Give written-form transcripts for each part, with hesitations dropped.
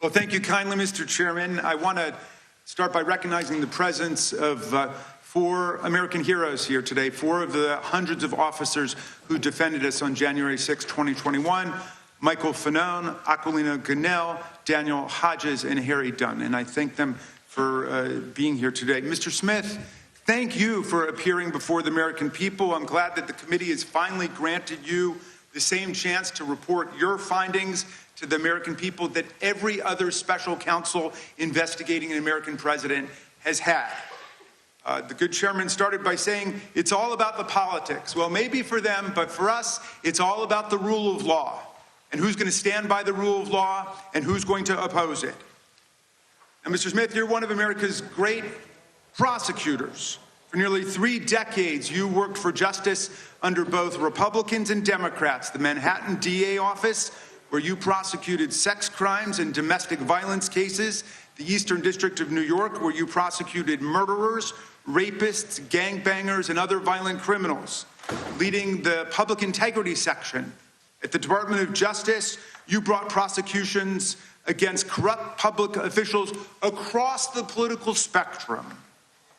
Well, thank you kindly, Mr. Chairman. I want to start by recognizing the presence of four American heroes here today, four of the hundreds of officers who defended us on January 6, 2021, Michael Fanone, Aquilina Gonell, Daniel Hodges, and Harry Dunn. And I thank them for being here today. Mr. Smith, thank you for appearing before the American people. I'm glad that the committee has finally granted you the same chance to report your findings to the American people that every other special counsel investigating an American president has had. The good chairman started by saying it's all about the politics. Well, maybe for them, but for us, it's all about the rule of law and who's going to stand by the rule of law and who's going to oppose it. And Mr. Smith, you're one of America's great prosecutors. For nearly 3 decades, you worked for justice under both Republicans and Democrats. The Manhattan DA office, where you prosecuted sex crimes and domestic violence cases. The Eastern District of New York, where you prosecuted murderers, rapists, gangbangers, and other violent criminals. Leading the public integrity section at the Department of Justice, you brought prosecutions against corrupt public officials across the political spectrum.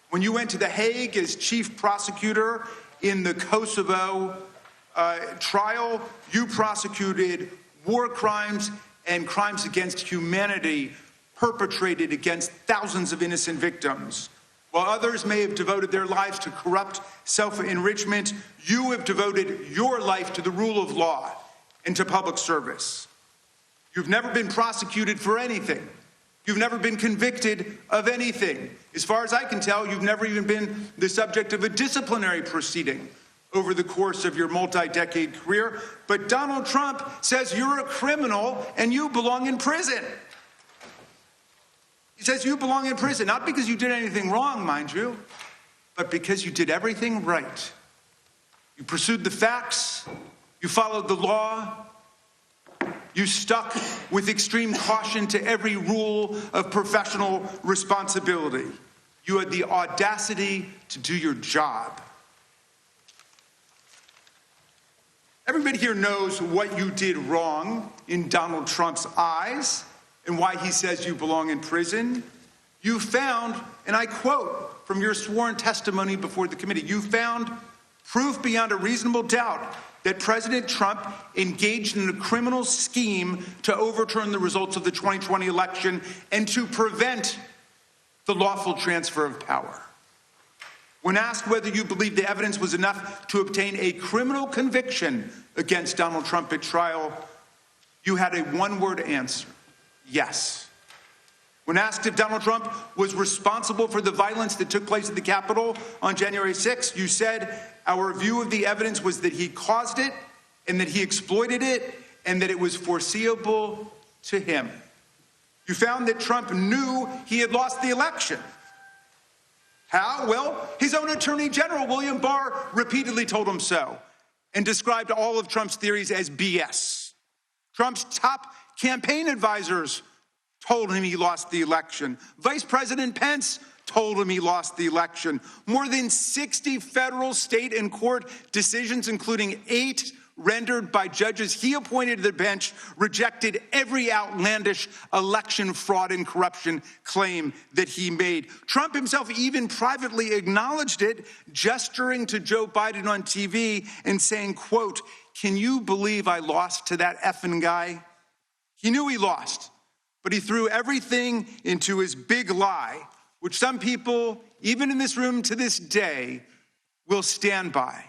When you went to The Hague as chief prosecutor in the Kosovo trial, you prosecuted war crimes and crimes against humanity perpetrated against thousands of innocent victims. While others may have devoted their lives to corrupt self-enrichment, you have devoted your life to the rule of law and to public service. You've never been prosecuted for anything. You've never been convicted of anything. As far as I can tell, you've never even been the subject of a disciplinary proceeding over the course of your multi-decade career. But Donald Trump says you're a criminal and you belong in prison. He says you belong in prison, not because you did anything wrong, mind you, but because you did everything right. You pursued the facts, you followed the law, you stuck with extreme caution to every rule of professional responsibility. You had the audacity to do your job. Everybody here knows what you did wrong in Donald Trump's eyes and why he says you belong in prison. You found, and I quote from your sworn testimony before the committee, you found proof beyond a reasonable doubt that President Trump engaged in a criminal scheme to overturn the results of the 2020 election and to prevent the lawful transfer of power. When asked whether you believe the evidence was enough to obtain a criminal conviction against Donald Trump at trial, you had a one-word answer: yes. When asked if Donald Trump was responsible for the violence that took place at the Capitol on January 6th, you said, our view of the evidence was that he caused it and that he exploited it and that it was foreseeable to him. You found that Trump knew he had lost the election. How? Well, his own Attorney General, William Barr, repeatedly told him so and described all of Trump's theories as BS. Trump's top campaign advisors told him he lost the election. Vice President Pence told him he lost the election. More than 60 federal, state, and court decisions, including 8 rendered by judges he appointed to the bench, rejected every outlandish election fraud and corruption claim that he made. Trump himself even privately acknowledged it, gesturing to Joe Biden on TV and saying, quote, "Can you believe I lost to that effing guy?" He knew he lost, but he threw everything into his big lie, which some people, even in this room to this day, will stand by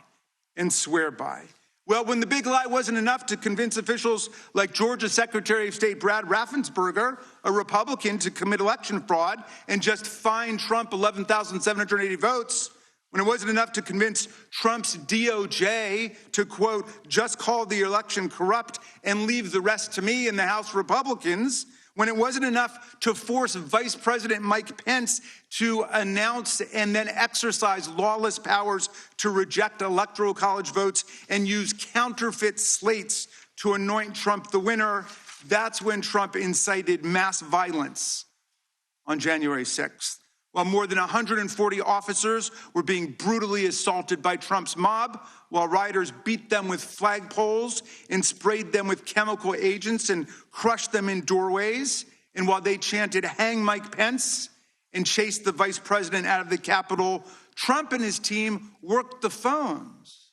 and swear by. Well, when the big lie wasn't enough to convince officials like Georgia Secretary of State Brad Raffensperger, a Republican, to commit election fraud and just fine Trump 11,780 votes, when it wasn't enough to convince Trump's DOJ to, quote, just call the election corrupt and leave the rest to me and the House Republicans, when it wasn't enough to force Vice President Mike Pence to announce and then exercise lawless powers to reject electoral college votes and use counterfeit slates to anoint Trump the winner, that's when Trump incited mass violence on January 6th. While more than 140 officers were being brutally assaulted by Trump's mob, while rioters beat them with flagpoles and sprayed them with chemical agents and crushed them in doorways, And while they chanted, "Hang Mike Pence," and chased the vice president out of the Capitol, Trump and his team worked the phones,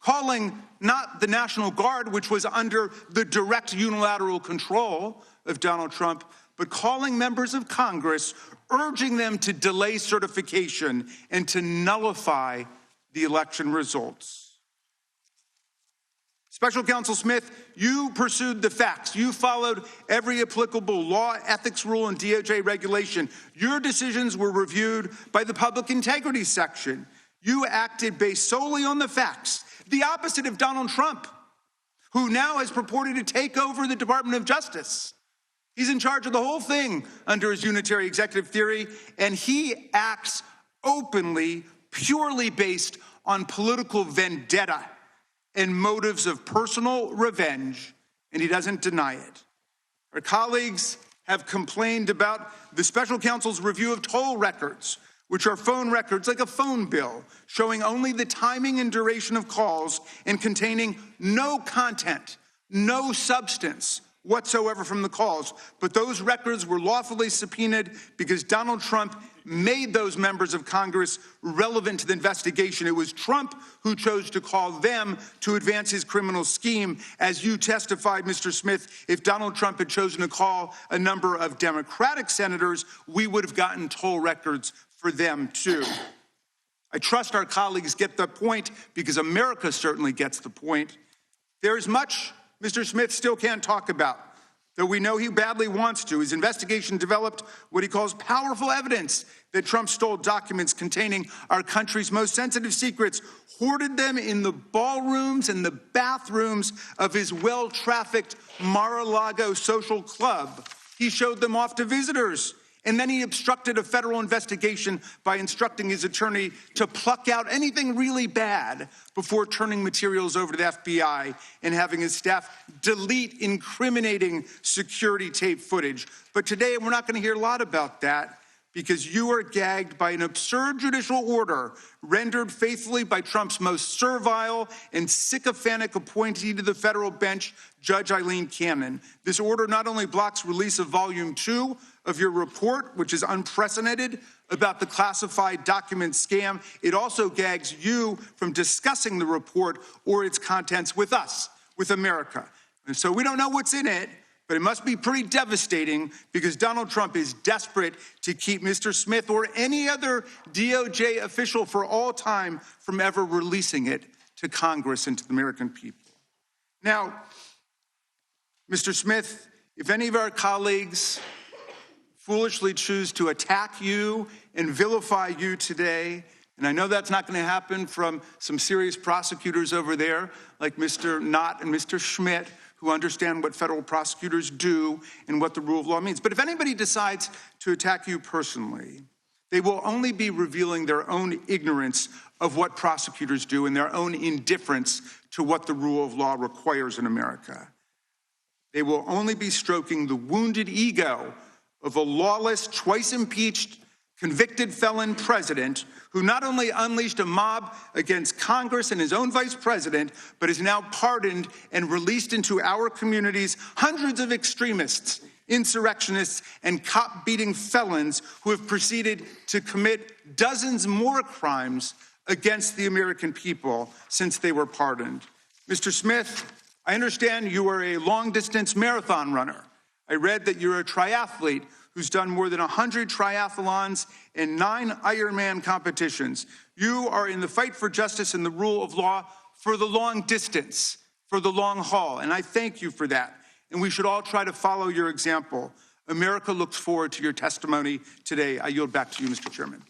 calling not the National Guard, which was under the direct unilateral control of Donald Trump, but calling members of Congress, urging them to delay certification and to nullify the election results. Special Counsel Smith, you pursued the facts. You followed every applicable law, ethics rule, and DOJ regulation. Your decisions were reviewed by the Public Integrity Section. You acted based solely on the facts, the opposite of Donald Trump, who now has purported to take over the Department of Justice. He's in charge of the whole thing under his unitary executive theory, and he acts openly, purely based on political vendetta and motives of personal revenge, and he doesn't deny it. Our colleagues have complained about the special counsel's review of toll records, which are phone records like a phone bill, showing only the timing and duration of calls and containing no content, no substance whatsoever from the calls. But those records were lawfully subpoenaed because Donald Trump made those members of Congress relevant to the investigation. It was Trump who chose to call them to advance his criminal scheme. As you testified, Mr. Smith, if Donald Trump had chosen to call a number of Democratic senators, we would have gotten toll records for them too. I trust our colleagues get the point because America certainly gets the point. There is much Mr. Smith still can't talk about, though we know he badly wants to. His investigation developed what he calls powerful evidence that Trump stole documents containing our country's most sensitive secrets, hoarded them in the ballrooms and the bathrooms of his well-trafficked Mar-a-Lago social club. He showed them off to visitors. And then he obstructed a federal investigation by instructing his attorney to pluck out anything really bad before turning materials over to the FBI and having his staff delete incriminating security tape footage. But today we're not going to hear a lot about that because you are gagged by an absurd judicial order rendered faithfully by Trump's most servile and sycophantic appointee to the federal bench, Judge Eileen Cannon. This order not only blocks release of Volume 2 of your report, which is unprecedented, about the classified document scam, it also gags you from discussing the report or its contents with us, with America. And so we don't know what's in it, but it must be pretty devastating because Donald Trump is desperate to keep Mr. Smith or any other DOJ official for all time from ever releasing it to Congress and to the American people. Now, Mr. Smith, if any of our colleagues foolishly choose to attack you and vilify you today, and I know that's not going to happen from some serious prosecutors over there like Mr. Knott and Mr. Schmidt, who understand what federal prosecutors do and what the rule of law means. But if anybody decides to attack you personally, they will only be revealing their own ignorance of what prosecutors do and their own indifference to what the rule of law requires in America. They will only be stroking the wounded ego of a lawless, twice impeached, convicted felon president who not only unleashed a mob against Congress and his own vice president, but is now pardoned and released into our communities hundreds of extremists, insurrectionists, and cop-beating felons who have proceeded to commit dozens more crimes against the American people since they were pardoned. Mr. Smith, I understand you are a long-distance marathon runner. I read that you're a triathlete who's done more than 100 triathlons and 9 Ironman competitions. You are in the fight for justice and the rule of law for the long distance, for the long haul, and I thank you for that. And we should all try to follow your example. America looks forward to your testimony today. I yield back to you, Mr. Chairman.